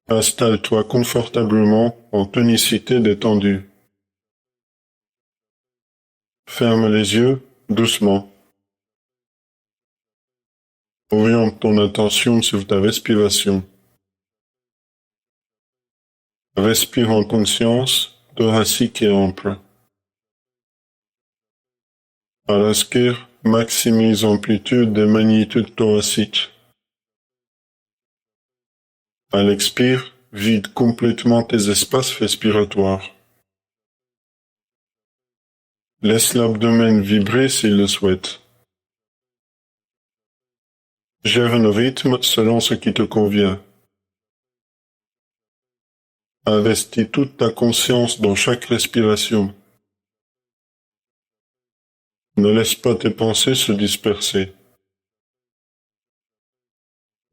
Installe-toi confortablement en tonicité détendue. Ferme les yeux doucement. Oriente ton attention sur ta respiration. Respire en conscience, thoracique et ample. À l'inspire, maximise l'amplitude des magnitudes thoraciques. À l'expire, vide complètement tes espaces respiratoires. Laisse l'abdomen vibrer s'il le souhaite. Gère le rythme selon ce qui te convient. Investis toute ta conscience dans chaque respiration. Ne laisse pas tes pensées se disperser.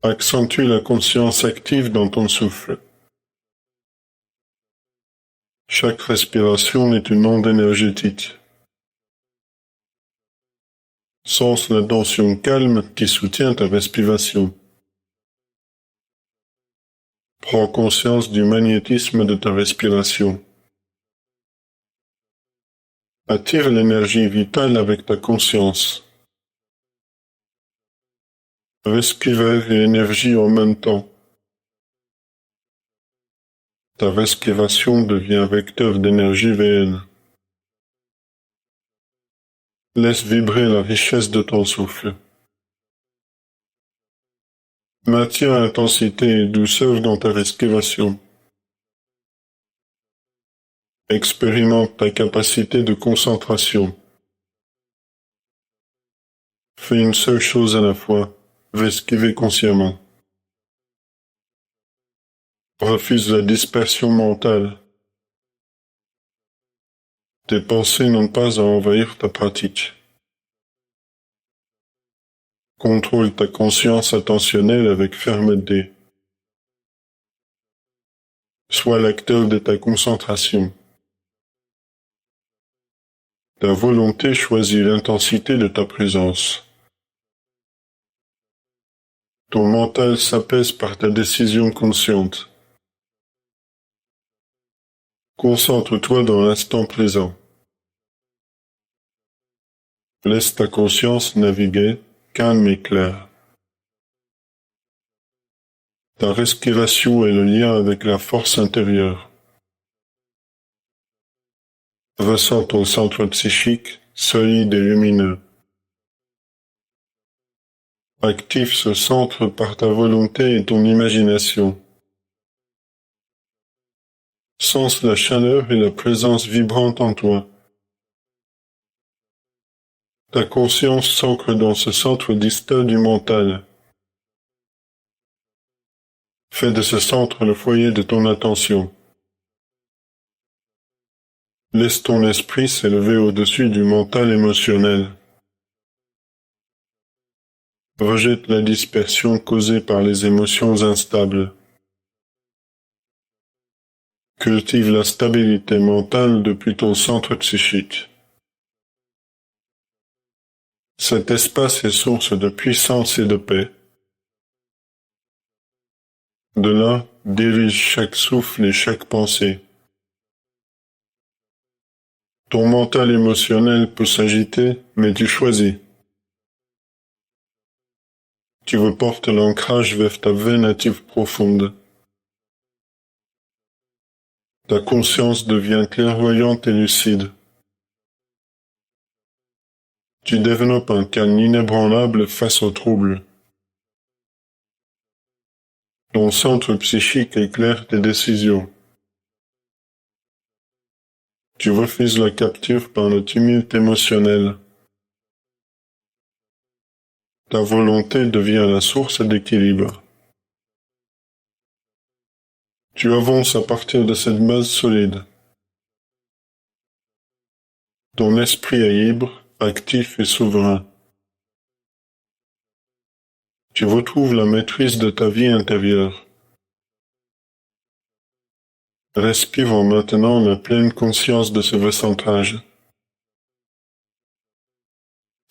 Accentue la conscience active dans ton souffle. Chaque respiration est une onde énergétique. Sens la tension calme qui soutient ta respiration. Prends conscience du magnétisme de ta respiration. Attire l'énergie vitale avec ta conscience. Respirer et énergie en même temps. Ta respiration devient vecteur d'énergie réelle. Laisse vibrer la richesse de ton souffle. Maintiens intensité et douceur dans ta respiration. Expérimente ta capacité de concentration. Fais une seule chose à la fois. Respirer consciemment. Refuse la dispersion mentale. Tes pensées n'ont pas à envahir ta pratique. Contrôle ta conscience attentionnelle avec fermeté. Sois l'acteur de ta concentration. Ta volonté choisit l'intensité de ta présence. Ton mental s'apaise par ta décision consciente. Concentre-toi dans l'instant présent. Laisse ta conscience naviguer, calme et claire. Ta respiration est le lien avec la force intérieure. Ressens ton centre psychique, solide et lumineux. Active ce centre par ta volonté et ton imagination. Sens la chaleur et la présence vibrante en toi. Ta conscience s'ancre dans ce centre distal du mental. Fais de ce centre le foyer de ton attention. Laisse ton esprit s'élever au-dessus du mental émotionnel. Rejette la dispersion causée par les émotions instables. Cultive la stabilité mentale depuis ton centre psychique. Cet espace est source de puissance et de paix. De là, dirige chaque souffle et chaque pensée. Ton mental émotionnel peut s'agiter, mais tu choisis. Tu reportes l'ancrage vers ta veine native profonde. Ta conscience devient clairvoyante et lucide. Tu développes un calme inébranlable face aux troubles. Ton centre psychique éclaire tes décisions. Tu refuses la capture par le tumulte émotionnel. Ta volonté devient la source d'équilibre. Tu avances à partir de cette base solide. Ton esprit est libre, actif et souverain. Tu retrouves la maîtrise de ta vie intérieure. Respire en maintenant la pleine conscience de ce recentrage.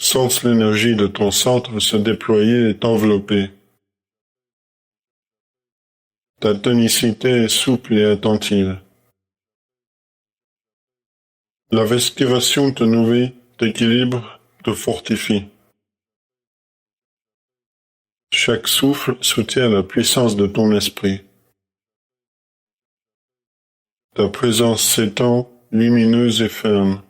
Sens l'énergie de ton centre se déployer et t'envelopper. Ta tonicité est souple et attentive. La respiration te nourrit, t'équilibre, te fortifie. Chaque souffle soutient la puissance de ton esprit. Ta présence s'étend, lumineuse et ferme.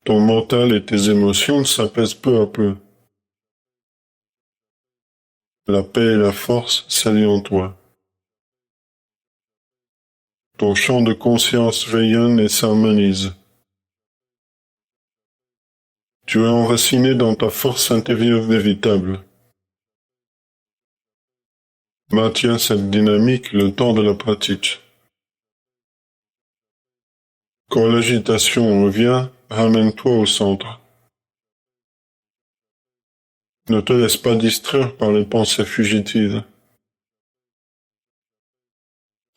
Ton mental et tes émotions s'apaisent peu à peu. La paix et la force s'allient en toi. Ton champ de conscience rayonne et s'harmonise. Tu es enraciné dans ta force intérieure véritable. Maintiens cette dynamique le temps de la pratique. Quand l'agitation revient, ramène-toi au centre. Ne te laisse pas distraire par les pensées fugitives.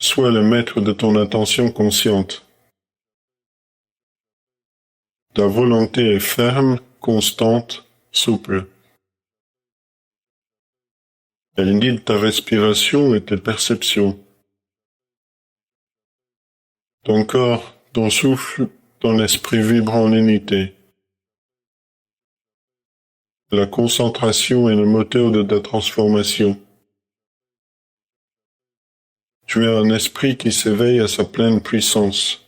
Sois le maître de ton attention consciente. Ta volonté est ferme, constante, souple. Elle guide ta respiration et tes perceptions. Ton corps, ton souffle, ton esprit vibre en unité. La concentration est le moteur de ta transformation. Tu es un esprit qui s'éveille à sa pleine puissance.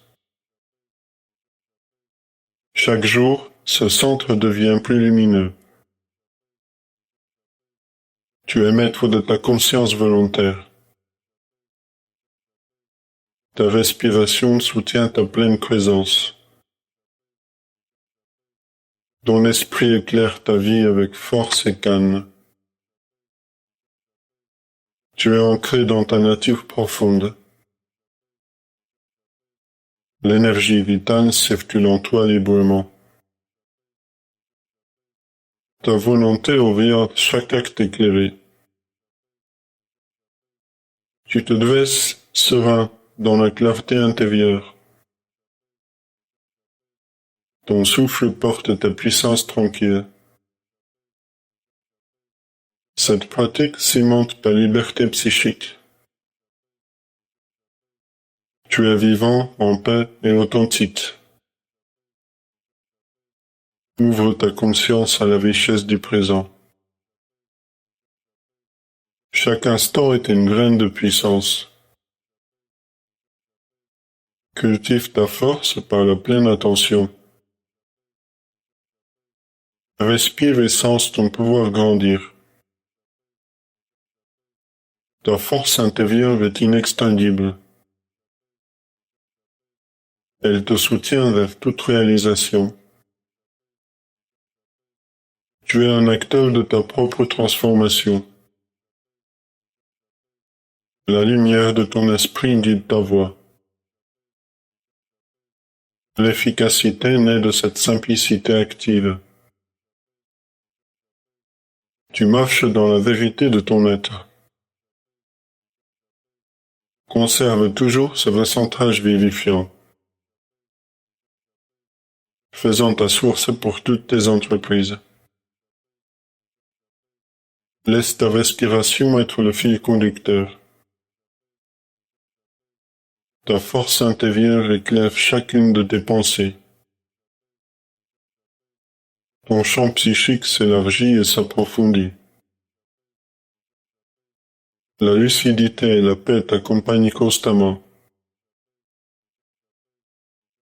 Chaque jour, ce centre devient plus lumineux. Tu es maître de ta conscience volontaire. Ta respiration soutient ta pleine présence. Ton esprit éclaire ta vie avec force et calme. Tu es ancré dans ta nature profonde. L'énergie vitale circule en toi librement. Ta volonté oriente chaque acte éclairé. Tu te dresses serein dans la clarté intérieure. Ton souffle porte ta puissance tranquille. Cette pratique cimente ta liberté psychique. Tu es vivant, en paix et authentique. Ouvre ta conscience à la richesse du présent. Chaque instant est une graine de puissance. Cultive ta force par la pleine attention. Respire et sens ton pouvoir grandir. Ta force intérieure est inextinguible. Elle te soutient vers toute réalisation. Tu es un acteur de ta propre transformation. La lumière de ton esprit guide ta voie. L'efficacité naît de cette simplicité active. Tu marches dans la vérité de ton être. Conserve toujours ce recentrage vivifiant, faisant ta source pour toutes tes entreprises. Laisse ta respiration être le fil conducteur. Ta force intérieure éclaire chacune de tes pensées. Ton champ psychique s'élargit et s'approfondit. La lucidité et la paix t'accompagnent constamment.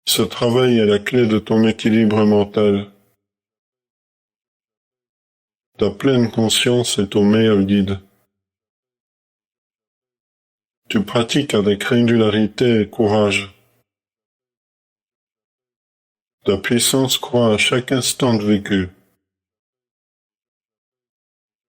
Ce travail est la clé de ton équilibre mental. Ta pleine conscience est ton meilleur guide. Tu pratiques avec régularité et courage. Ta puissance croît à chaque instant de vécu.